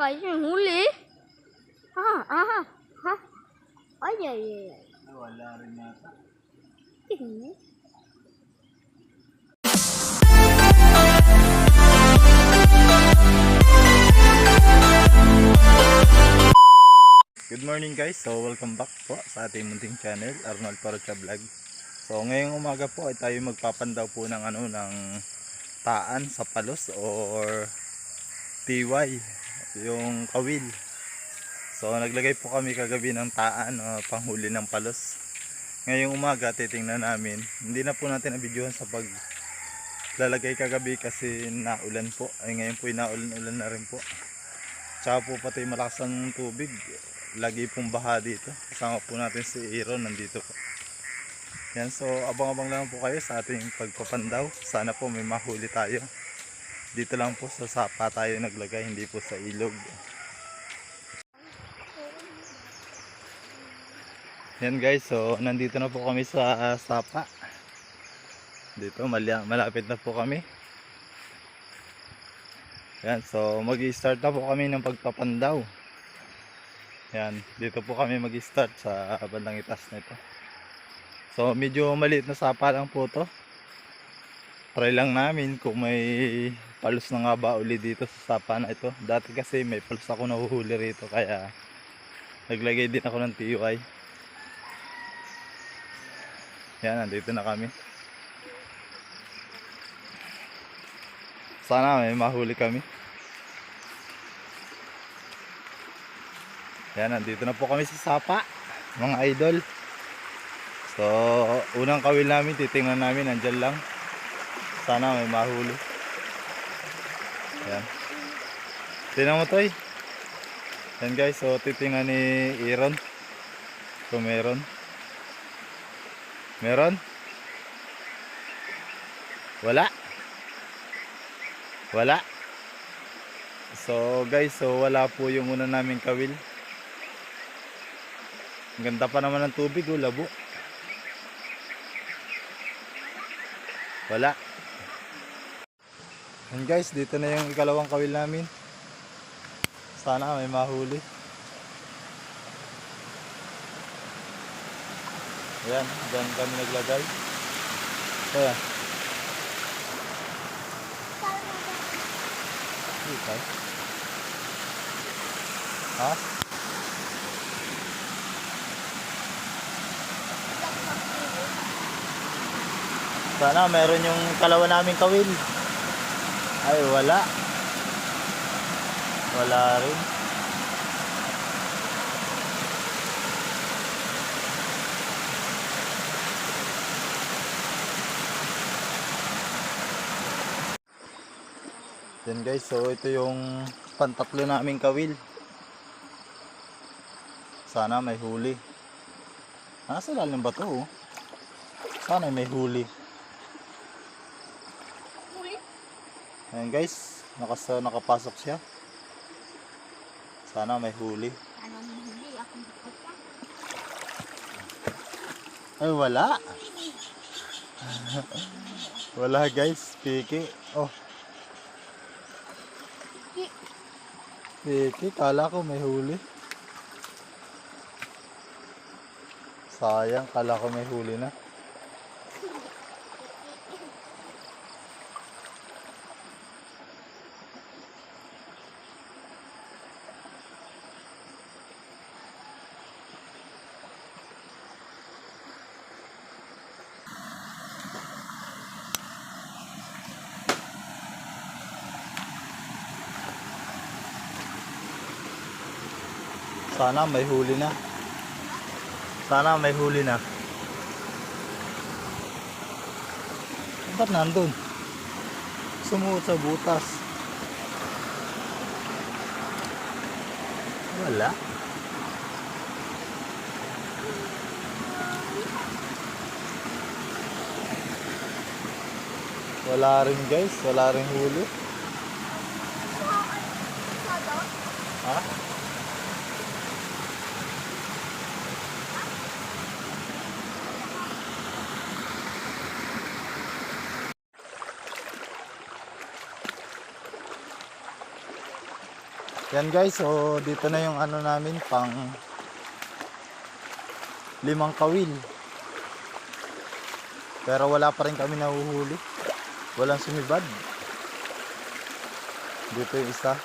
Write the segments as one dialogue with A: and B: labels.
A: guys, yung huli. Ha? Ay.
B: Wala rin yata. Good morning guys, so welcome back po sa ating munting channel, Arnold Parocha Vlog. So ngayong umaga po ay tayo magpapandaw po ng ng taan sa palos or TY, yung kawil. So naglagay po kami kagabi ng taan, panghuli ng palos. Ngayong umaga titingnan namin, hindi na po natin nabidyohan sa paglalagay kagabi kasi naulan po. Ay ngayon po naulan na rin po. Tsaka po pati malakas ang tubig. Lagi pong baha dito. Kasama po natin si Aaron, nandito po. Yan, so abang-abang lang po kayo sa ating pagpapandaw. Sana po may mahuli tayo. Dito lang po sa sapa tayo naglagay, hindi po sa ilog. Yan guys, so nandito na po kami sa sapa. Dito malapit na po kami. Yan, so mag-i-start na po kami ng pagpapandaw. Yan, dito po kami mag-start sa bandang itas nito. So medyo maliit na sapa lang po to. Try lang namin kung may palos na nga ba uli dito sa sapa na ito. Dati kasi may palos ako nahuhuli rito kaya naglagay din ako ng TUI. Yan, nandito na kami. Sana may mahuli kami. Yan, nandito na po kami sa sapa, mga idol. So, unang kawil namin, titingnan namin, nandyan lang. Sana may mahuli. Yan. Tingnan mo to eh. Yan guys, so titingnan ni Aaron. So, meron. Meron? Wala? Wala? So guys, so wala po yung una namin kawil. Ang ganda pa naman ng tubig, labo. Wala. And guys, dito na yung ikalawang kawil namin. Sana may mahuli. Ayan, dyan kami naglagay. Ayan. Dito. Ha? Sana meron yung kalawa naming kawil. Ay wala. Wala rin. Yan guys, so ito yung pantatlo naming kawil. Sana may huli. Nasa lalim ba to? Sana may huli. Ayan guys, nakapasok siya. Sana may huli. Ay wala. Wala guys, piki. Oh. Piki, kala ko may huli. Sayang, kala ko may huli na. Sana may huli na. Sana may huli na. Ba't nandun? Sumuot sa butas. Wala. Wala rin guys. Wala rin huli. Ha? Yan guys, so dito na yung ano namin pang 5 kawil. Pero wala pa rin kami nahuhuli. Walang sumibad. Dito yung isa.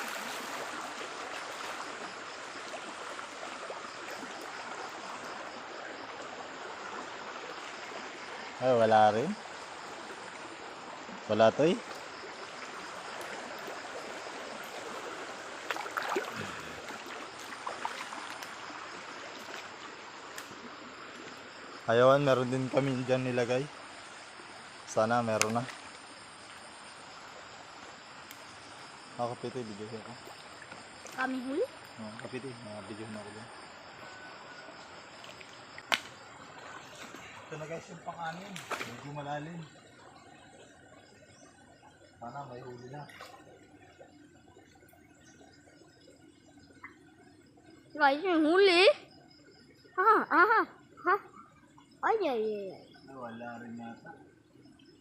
B: Ay, wala rin. Wala to eh. Ayawan, meron din kami dyan nilagay. Sana meron na. Kapiti, video ko.
A: Kami huli?
B: Kapiti, video na ako dyan. Ito na guys yung pang-anin. Medyo malalim. Sana may huli na.
A: Guys, yung huli? Ay, ay, ay.
B: Wala rin yata.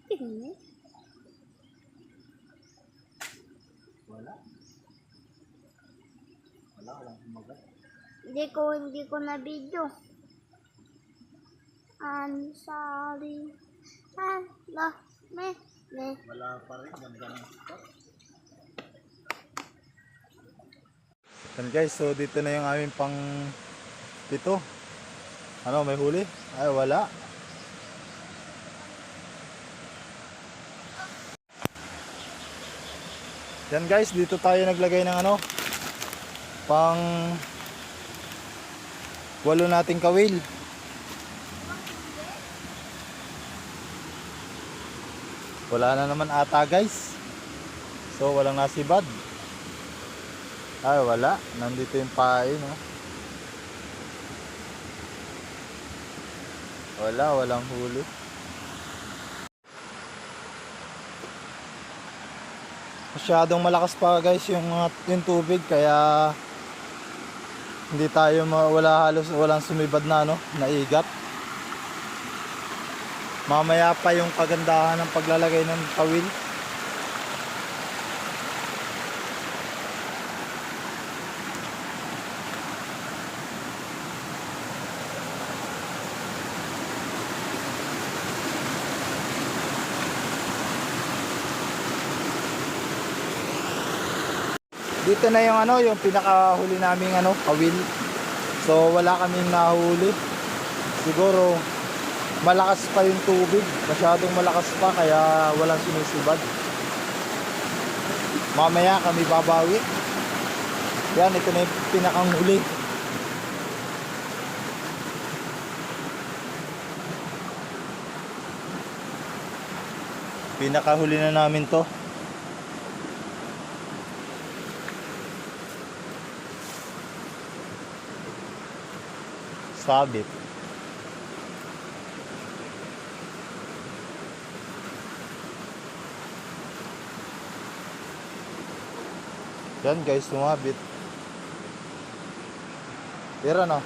A: Tingnan.
B: Wala. Walang kumagat.
A: Hindi ko na video. I'm sorry. Hello, me.
B: Wala pa rin. Ganda ng spot. Yan guys, so dito na yung aming pang 7. Ano, may huli? Ay, wala. Yan guys, dito tayo naglagay ng ano, pang 8 nating kawil. Wala na naman ata guys. So walang nasibad. Ay, wala. Nandito yung pain, no? Walang huli. Masyadong malakas pa guys yung tubig, kaya hindi tayo walang sumibad na no, naigat. Mamaya pa yung kagandahan ng paglalagay ng kawil. Dito na yung ano, yung pinakahuli naming ano, kawil. So wala kaming nahuli. Siguro malakas pa yung tubig, masyadong malakas pa, kaya walang sinisibad. Mamaya kami babawi. Yan, ito na yung pinakang huli. Pinakahuli na namin to. Sabit. Yan guys, sumabit. Tira no.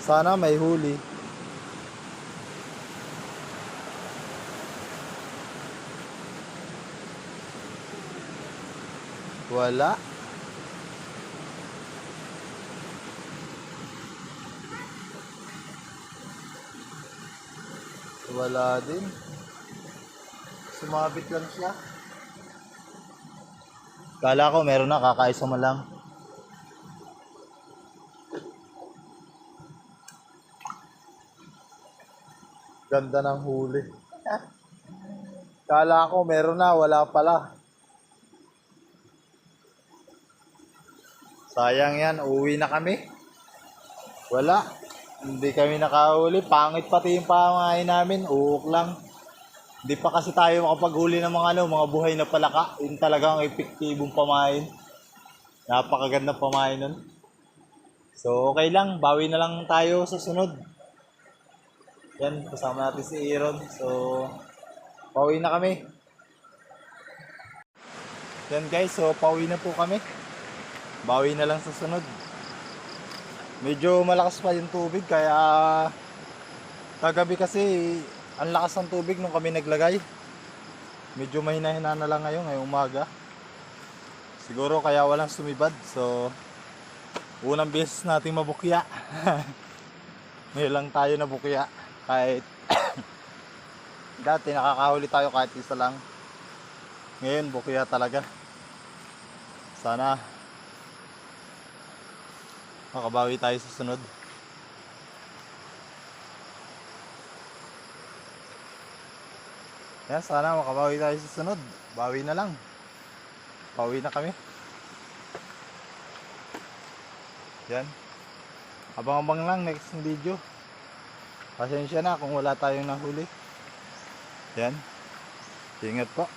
B: Sana may huli. Wala. Wala din. Sumabit lang siya. Kala ko meron na, kakaisa mo lang. Ganda ng huli. Kala ko meron na, wala pala. Sayang yan, uwi na kami. Wala. Hindi kami nakahuli. Pangit pati yung pamain namin. Uuk lang. Hindi pa kasi tayo makapaghuli ng mga buhay na palaka. Yun talagang epektibong pamain. Napakaganda pamain nun. So okay lang. Bawi na lang tayo sa sunod. Yan. Kasama natin si Aaron. So pauwi na kami. Yan guys. So pauwi na po kami. Bawi na lang sa sunod. Medyo malakas pa yung tubig, kaya kagabi kasi ang lakas ng tubig nung kami naglagay. Medyo mahina-hina na lang ngayong umaga. Siguro kaya walang sumibad. So, unang beses nating mabukya. Ngayon lang tayo nabukya. Kahit dati nakakahuli tayo kahit isa lang. Ngayon bukya talaga. Sana makabawi tayo sa sunod. Yan, sana makabawi tayo sa sunod. Bawi na lang. Bawi na kami. Yan. Abang-abang lang next video. Pasensya na kung wala tayong nahuli. Yan. Ingat po.